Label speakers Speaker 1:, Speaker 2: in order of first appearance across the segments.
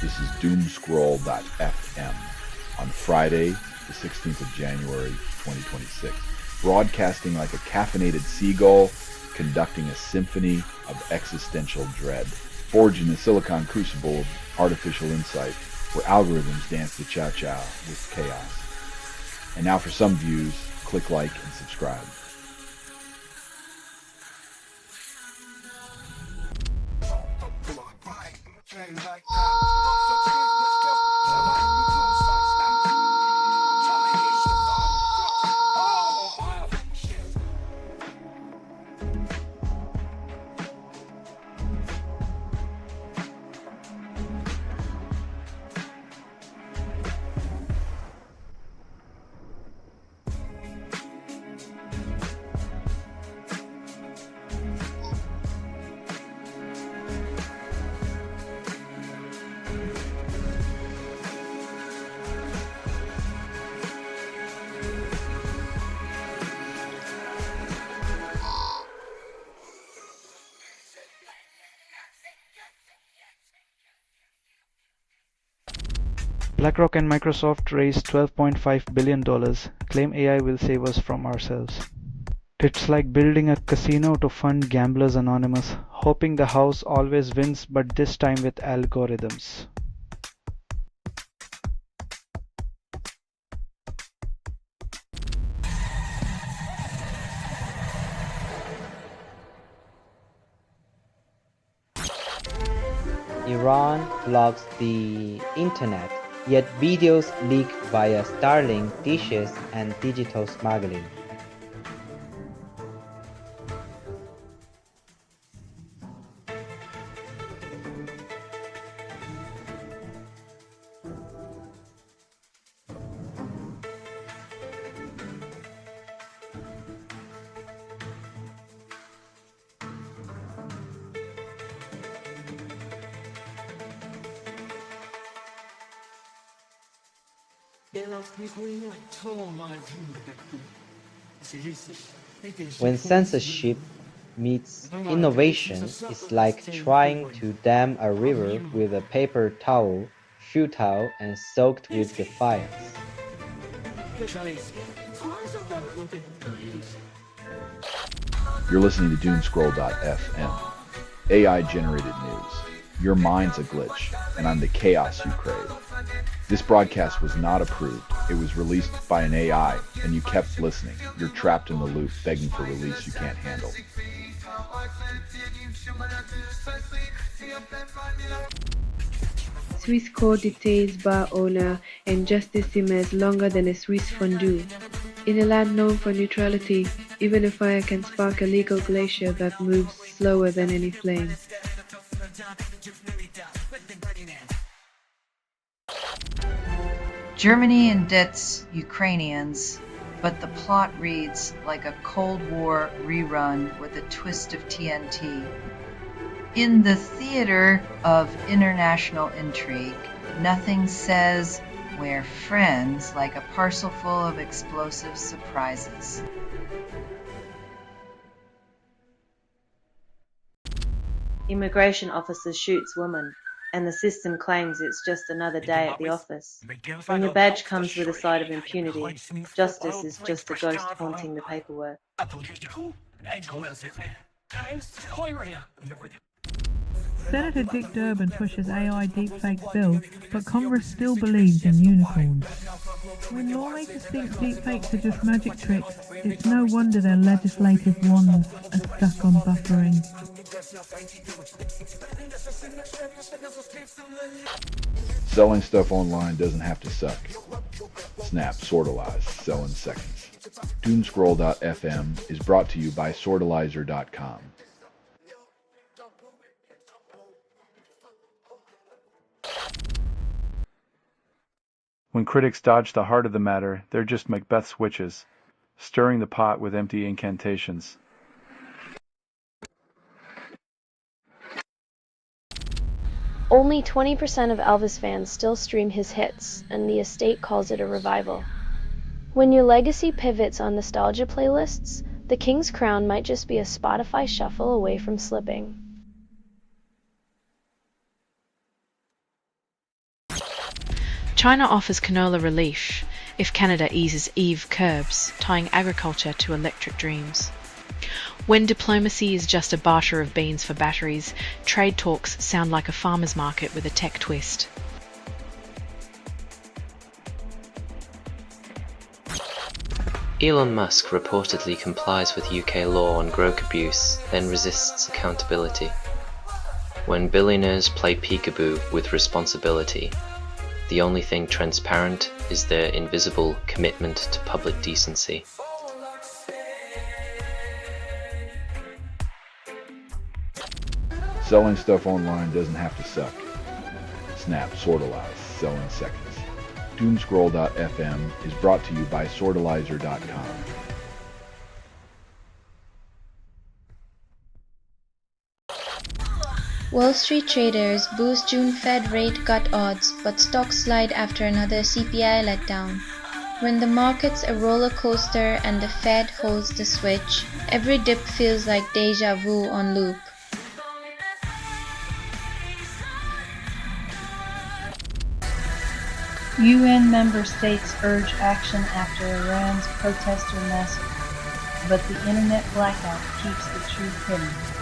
Speaker 1: This is doomscroll.fm on Friday, the 16th of January, 2026. Broadcasting like a caffeinated seagull, conducting a symphony of existential dread. Forged in the silicon crucible of artificial insight, where algorithms dance the cha-cha with chaos. And now for some views, click like and subscribe.
Speaker 2: BlackRock and Microsoft raised $12.5 billion, claim AI will save us from ourselves. It's like building a casino to fund Gamblers Anonymous, hoping the house always wins but this time with algorithms.
Speaker 3: Iran blocks the internet, yet videos leak via Starlink dishes and digital smuggling. When censorship meets innovation, it's like trying to dam a river with a paper towel, futile and soaked with defiance.
Speaker 1: You're listening to doomscroll.fm. AI-generated news. Your mind's a glitch, and I'm the chaos you crave. This broadcast was not approved. It was released by an AI, and you kept listening. You're trapped in the loop, begging for release you can't handle.
Speaker 4: Swiss court detains bar owner and justice simmers longer than a Swiss fondue. In a land known for neutrality, even a fire can spark a legal glacier that moves slower than any flame.
Speaker 5: Germany indebts Ukrainians, but the plot reads like a Cold War rerun with a twist of TNT. In the theater of international intrigue, nothing says we're friends like a parcel full of explosive surprises.
Speaker 6: Immigration officer shoots woman, and the system claims it's just another day at the office. When your badge comes with a side of impunity, justice is just a ghost haunting the paperwork.
Speaker 7: Senator Dick Durbin pushes AI deepfakes bill, but Congress still believes in unicorns. When lawmakers think deepfakes are just magic tricks, it's no wonder their legislative wands are stuck on buffering.
Speaker 1: Selling stuff online doesn't have to suck. Snap, Sortalize, sell in seconds. Doomscroll.fm is brought to you by Sortalizer.com.
Speaker 8: When critics dodge the heart of the matter, they're just Macbeth's witches, stirring the pot with empty incantations.
Speaker 9: Only 20% of Elvis fans still stream his hits, and the estate calls it a revival. When your legacy pivots on nostalgia playlists, The King's Crown might just be a Spotify shuffle away from slipping.
Speaker 10: China offers canola relief if Canada eases EV curbs, tying agriculture to electric dreams. When diplomacy is just a barter of beans for batteries, trade talks sound like a farmer's market with a tech twist.
Speaker 11: Elon Musk reportedly complies with UK law on grok abuse, then resists accountability. When billionaires play peekaboo with responsibility, the only thing transparent is their invisible commitment to public decency.
Speaker 1: Selling stuff online doesn't have to suck. Snap, Sortalize, sell in seconds. Doomscroll.fm is brought to you by Sortalizer.com.
Speaker 12: Wall Street traders boost June Fed rate cut odds, but stocks slide after another CPI letdown. When the market's a roller coaster and the Fed holds the switch, every dip feels like deja vu on loop.
Speaker 13: UN member states urge action after Iran's protester massacre, but the internet blackout keeps the truth hidden.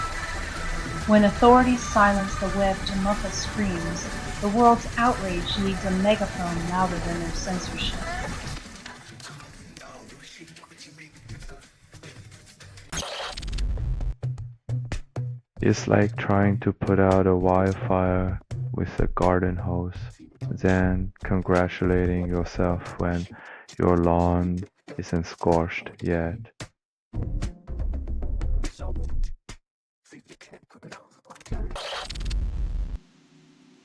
Speaker 13: When authorities silence the web to muffle screams, the world's outrage needs a megaphone louder than their censorship.
Speaker 8: It's like trying to put out a wildfire with a garden hose, then congratulating yourself when your lawn isn't scorched yet.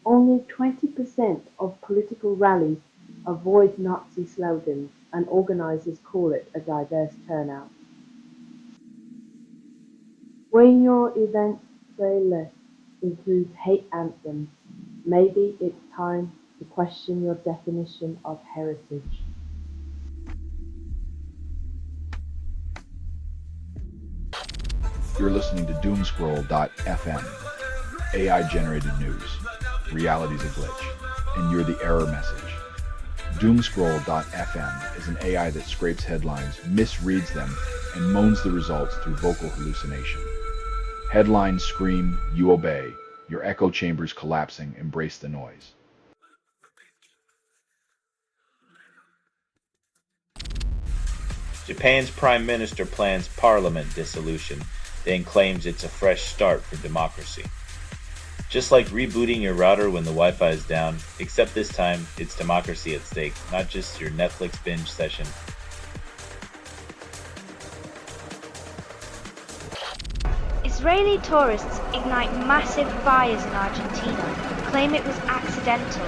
Speaker 14: Only 20% of political rallies avoid Nazi slogans, and organizers call it a diverse turnout. When your event's playlist includes hate anthems, maybe it's time to question your definition of heritage.
Speaker 1: You're listening to Doomscroll.fm, AI-generated news. Reality's a glitch, and you're the error message. Doomscroll.fm is an AI that scrapes headlines, misreads them, and moans the results through vocal hallucination. Headlines scream, you obey. Your echo chambers collapsing, embrace the noise.
Speaker 15: Japan's Prime Minister plans parliament dissolution, then claims it's a fresh start for democracy. Just like rebooting your router when the Wi-Fi is down, except this time it's democracy at stake, not just your Netflix binge session.
Speaker 16: Israeli tourists ignite massive fires in Argentina, claim it was accidental.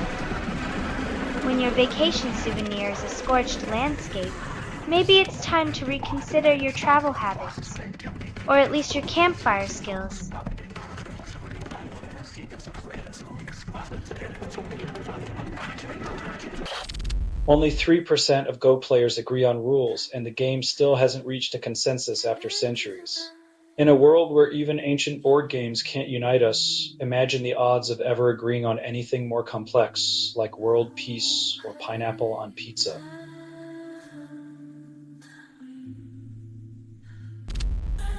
Speaker 16: When your vacation souvenir is a scorched landscape, maybe it's time to reconsider your travel habits, or at least your campfire skills.
Speaker 17: Only 3% of Go players agree on rules, and the game still hasn't reached a consensus after centuries. In a world where even ancient board games can't unite us, imagine the odds of ever agreeing on anything more complex, like world peace or pineapple on pizza.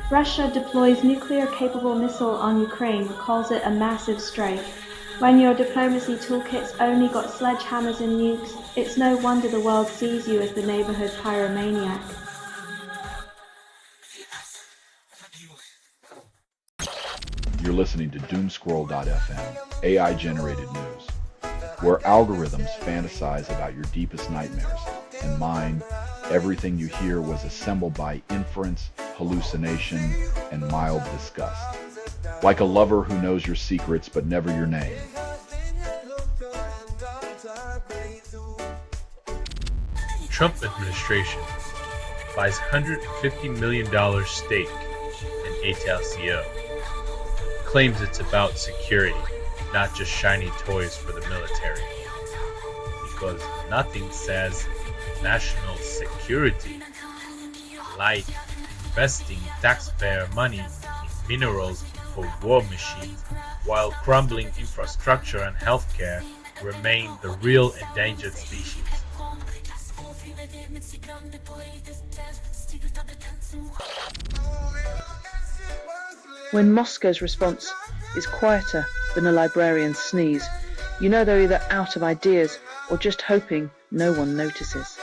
Speaker 18: Russia deploys nuclear-capable missile on Ukraine, calls it a massive strike. When your diplomacy toolkit's only got sledgehammers and nukes, it's no wonder the world sees you as the neighborhood pyromaniac.
Speaker 1: You're listening to Doomscroll.fm, AI-generated news, where algorithms fantasize about your deepest nightmares, and mine, everything you hear was assembled by inference, hallucination, and mild disgust. Like a lover who knows your secrets but never your name.
Speaker 19: Trump administration buys $150 million stake in ATLCO. Claims it's about security, not just shiny toys for the military. Because nothing says national security like investing taxpayer money in minerals for war machines while crumbling infrastructure and healthcare remain the real endangered species.
Speaker 20: When Moscow's response is quieter than a librarian's sneeze, you know they're either out of ideas or just hoping no one notices.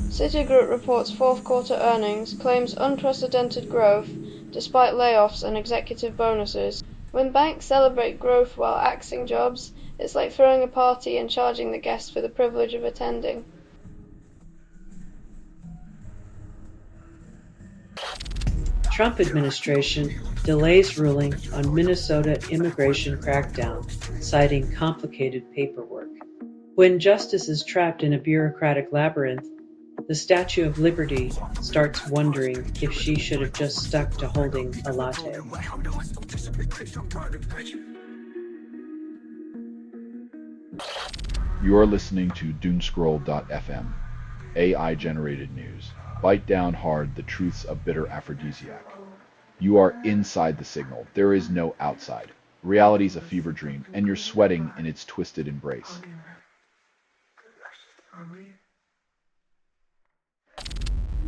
Speaker 9: Citigroup reports fourth quarter earnings, claims unprecedented growth despite layoffs and executive bonuses. When banks celebrate growth while axing jobs, it's like throwing a party and charging the guests for the privilege of attending.
Speaker 21: Trump administration delays ruling on Minnesota immigration crackdown, citing complicated paperwork. When justice is trapped in a bureaucratic labyrinth, the Statue of Liberty starts wondering if she should have just stuck to holding a latte.
Speaker 1: You are listening to Doomscroll.fm, AI-generated news. Bite down hard the truths of bitter aphrodisiac. You are inside the signal. There is no outside. Reality's a fever dream, and you're sweating in its twisted embrace.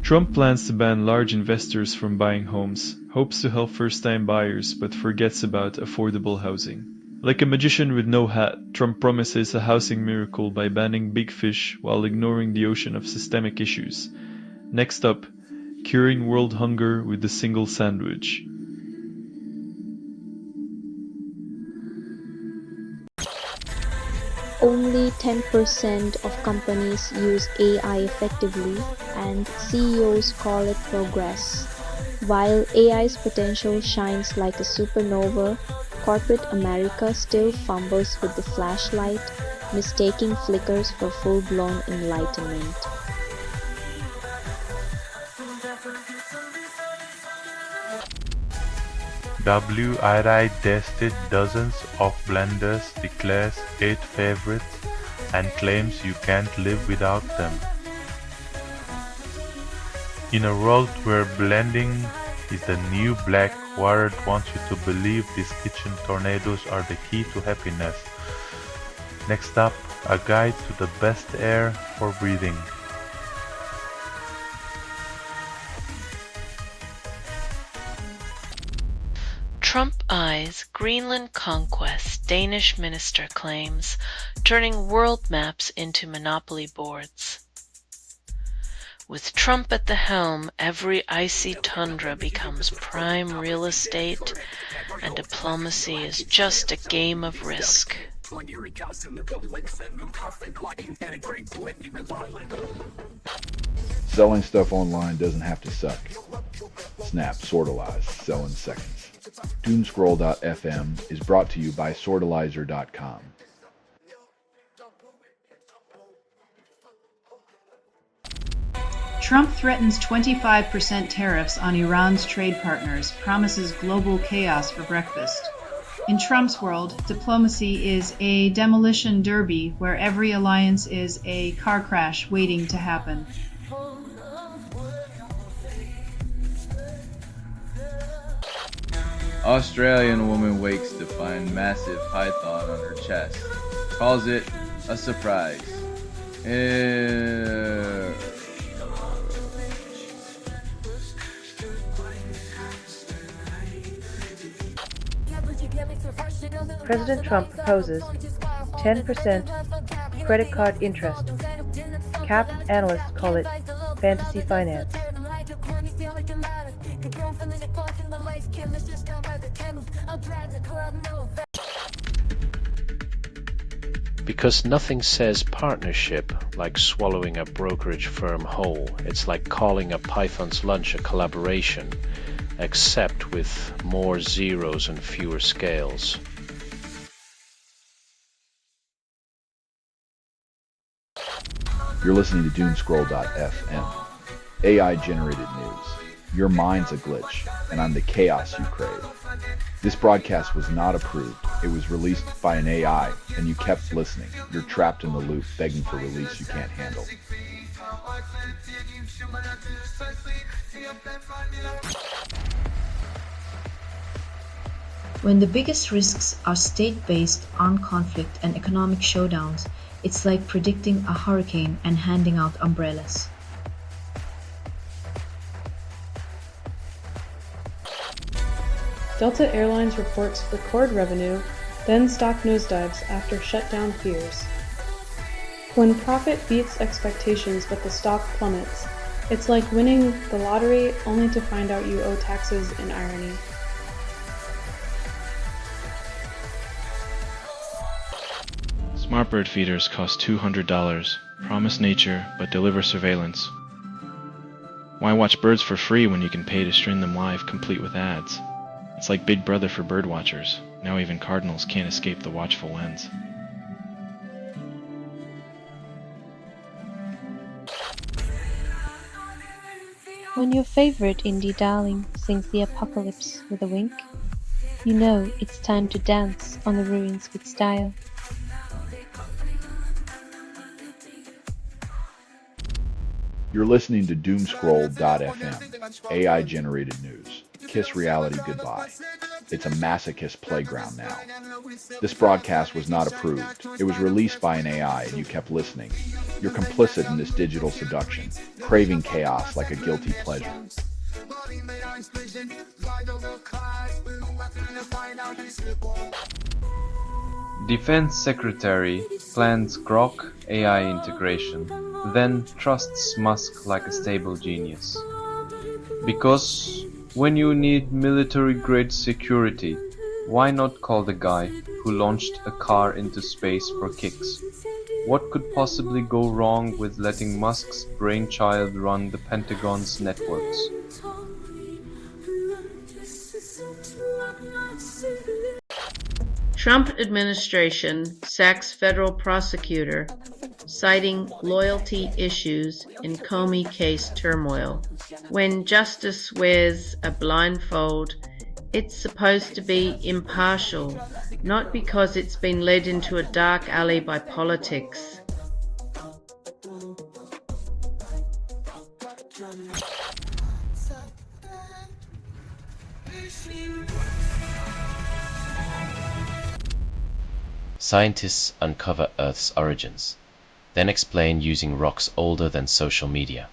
Speaker 22: Trump plans to ban large investors from buying homes, hopes to help first-time buyers but forgets about affordable housing. Like a magician with no hat, Trump promises a housing miracle by banning big fish while ignoring the ocean of systemic issues. Next up, curing world hunger with a single sandwich.
Speaker 12: Only 10% of companies use AI effectively, and CEOs call it progress. While AI's potential shines like a supernova, corporate America still fumbles with the flashlight, mistaking flickers for full-blown enlightenment.
Speaker 23: WRI tested dozens of blenders, declares 8 favorites, and claims you can't live without them. In a world where blending is the new black, Wired wants you to believe these kitchen tornadoes are the key to happiness. Next up, a guide to the best air for breathing.
Speaker 10: Trump eyes Greenland conquest, Danish minister claims, turning world maps into monopoly boards. With Trump at the helm, every icy tundra becomes prime real estate, and diplomacy is just a game of risk.
Speaker 1: Selling stuff online doesn't have to suck. Snap, Sortalize, sell in seconds. Doomscroll.fm is brought to you by Sortalizer.com.
Speaker 24: Trump threatens 25% tariffs on Iran's trade partners, promises global chaos for breakfast. In Trump's world, diplomacy is a demolition derby where every alliance is a car crash waiting to happen.
Speaker 25: Australian woman wakes to find massive python on her chest. Calls it a surprise.
Speaker 20: President Trump proposes 10% credit card interest. Cap analysts call it fantasy finance.
Speaker 26: Because nothing says partnership like swallowing a brokerage firm whole. It's like calling a Python's lunch a collaboration, except with more zeros and fewer scales.
Speaker 1: You're listening to Doomscroll.fm. AI-generated news. Your mind's a glitch, and I'm the chaos you crave. This broadcast was not approved. It was released by an AI, and you kept listening. You're trapped in the loop, begging for release you can't handle.
Speaker 2: When the biggest risks are state-based armed conflict and economic showdowns, it's like predicting a hurricane and handing out umbrellas.
Speaker 3: Delta Airlines reports record revenue, then stock nosedives after shutdown fears. When profit beats expectations but the stock plummets, it's like winning the lottery only to find out you owe taxes in irony.
Speaker 4: Smart bird feeders cost $200, promise nature but deliver surveillance. Why watch birds for free when you can pay to stream them live complete with ads? It's like Big Brother for bird watchers. Now even cardinals can't escape the watchful lens.
Speaker 5: When your favorite indie darling sings the apocalypse with a wink, you know it's time to dance on the ruins with style.
Speaker 1: You're listening to Doomscroll.fm, AI-generated news. Kiss reality goodbye. It's a masochist playground now. This broadcast was not approved. It was released by an AI and you kept listening. You're complicit in this digital seduction, craving chaos like a guilty pleasure.
Speaker 6: Defense Secretary plans Grok AI integration, then trusts Musk like a stable genius. Because when you need military-grade security, why not call the guy who launched a car into space for kicks? What could possibly go wrong with letting Musk's brainchild run the Pentagon's networks?
Speaker 20: Trump administration sacks federal prosecutor, citing loyalty issues in Comey case turmoil. When justice wears a blindfold, it's supposed to be impartial, not because it's been led into a dark alley by politics.
Speaker 11: Scientists uncover Earth's origins, then explain using rocks older than social media.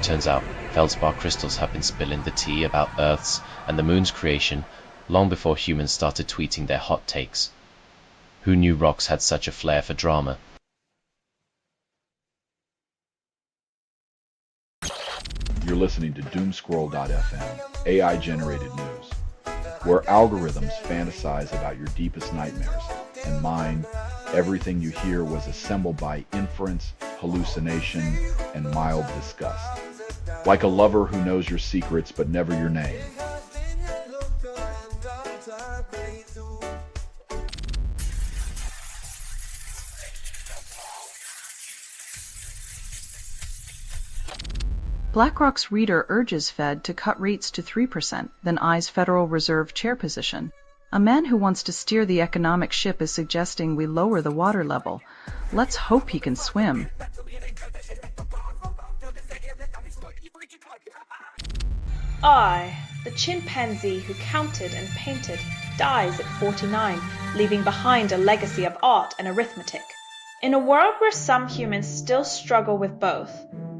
Speaker 11: Turns out, feldspar crystals have been spilling the tea about Earth's and the Moon's creation long before humans started tweeting their hot takes. Who knew rocks had such a flair for drama?
Speaker 1: You're listening to Doomscroll.fm, AI-generated news, where algorithms fantasize about your deepest nightmares, and mine, everything you hear was assembled by inference, hallucination, and mild disgust. Like a lover who knows your secrets but never your name.
Speaker 7: BlackRock's reader urges Fed to cut rates to 3%, then eyes Federal Reserve chair position. A man who wants to steer the economic ship is suggesting we lower the water level. Let's hope he can swim.
Speaker 27: I, the chimpanzee who counted and painted, dies at 49, leaving behind a legacy of art and arithmetic. In a world where some humans still struggle with both,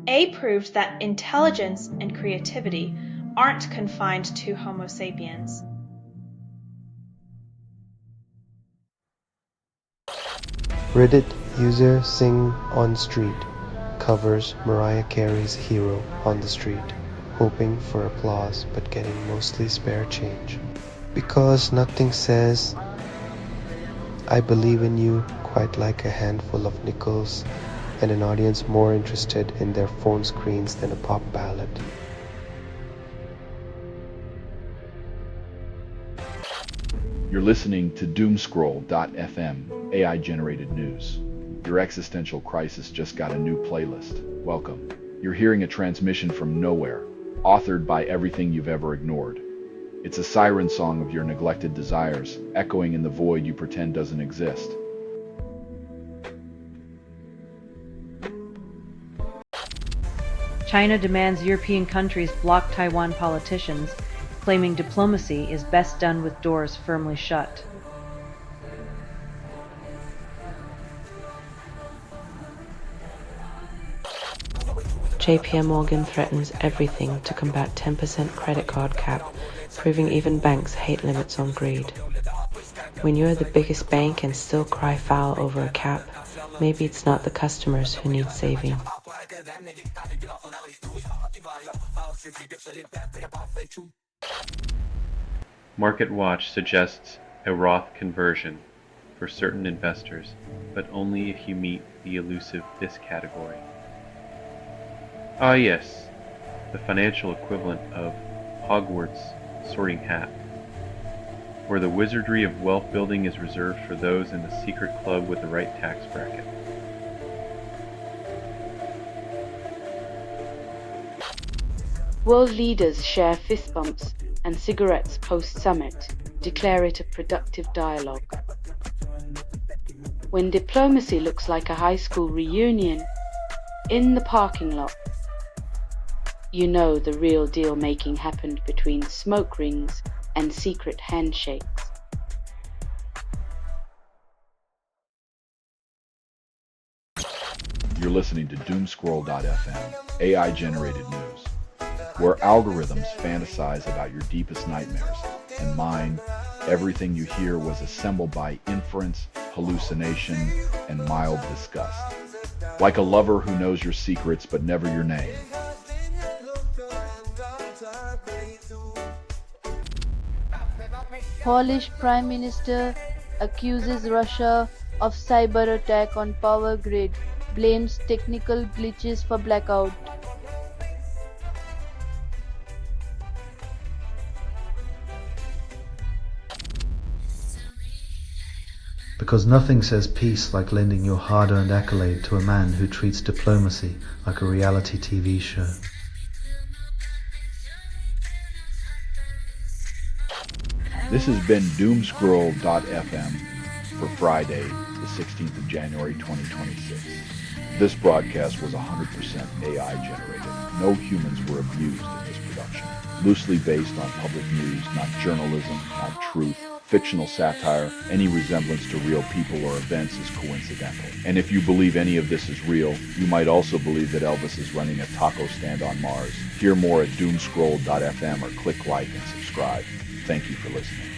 Speaker 27: A proved that intelligence and creativity aren't confined to Homo sapiens.
Speaker 28: Reddit user Sing on Street covers Mariah Carey's Hero on the street, hoping for applause but getting mostly spare change. Because nothing says I believe in you quite like a handful of nickels and an audience more interested in their phone screens than a pop ballad.
Speaker 1: You're listening to Doomscroll.fm, AI-generated news. Your existential crisis just got a new playlist. Welcome. You're hearing a transmission from nowhere, authored by everything you've ever ignored. It's a siren song of your neglected desires, echoing in the void you pretend doesn't exist.
Speaker 29: China demands European countries block Taiwan politicians.
Speaker 8: claiming diplomacy is best done with doors firmly shut.
Speaker 13: JP Morgan threatens everything to combat 10% credit card cap, proving even banks hate limits on greed. When you're the biggest bank and still cry foul over a cap, maybe it's not the customers who need saving.
Speaker 14: Market Watch suggests a Roth conversion for certain investors, but only if you meet the elusive this category. Ah yes, the financial equivalent of Hogwarts' sorting hat, where the wizardry of wealth building is reserved for those in the secret club with the right tax bracket.
Speaker 15: World leaders share fist bumps and cigarettes post-summit, declare it a productive dialogue. When diplomacy looks like a high school reunion, in the parking lot, you know the real deal making happened between smoke rings and secret handshakes.
Speaker 1: You're listening to Doomscroll.fm, AI-generated news, where algorithms fantasize about your deepest nightmares, and mine, everything you hear was assembled by inference, hallucination, and mild disgust. Like a lover who knows your secrets but never your name.
Speaker 15: Polish Prime Minister accuses Russia of cyber attack on power grid, blames technical glitches for blackout.
Speaker 16: Because nothing says peace like lending your hard-earned accolade to a man who treats diplomacy like a reality TV show.
Speaker 1: This has been Doomscroll.fm for Friday, the 16th of January, 2026. This broadcast was 100% AI generated. No humans were abused in this production. Loosely based on public news, not journalism, not truth, fictional satire. Any resemblance to real people or events is coincidental. And if you believe any of this is real, you might also believe that Elvis is running a taco stand on Mars. Hear more at Doomscroll.fm or click like and subscribe. Thank you for listening.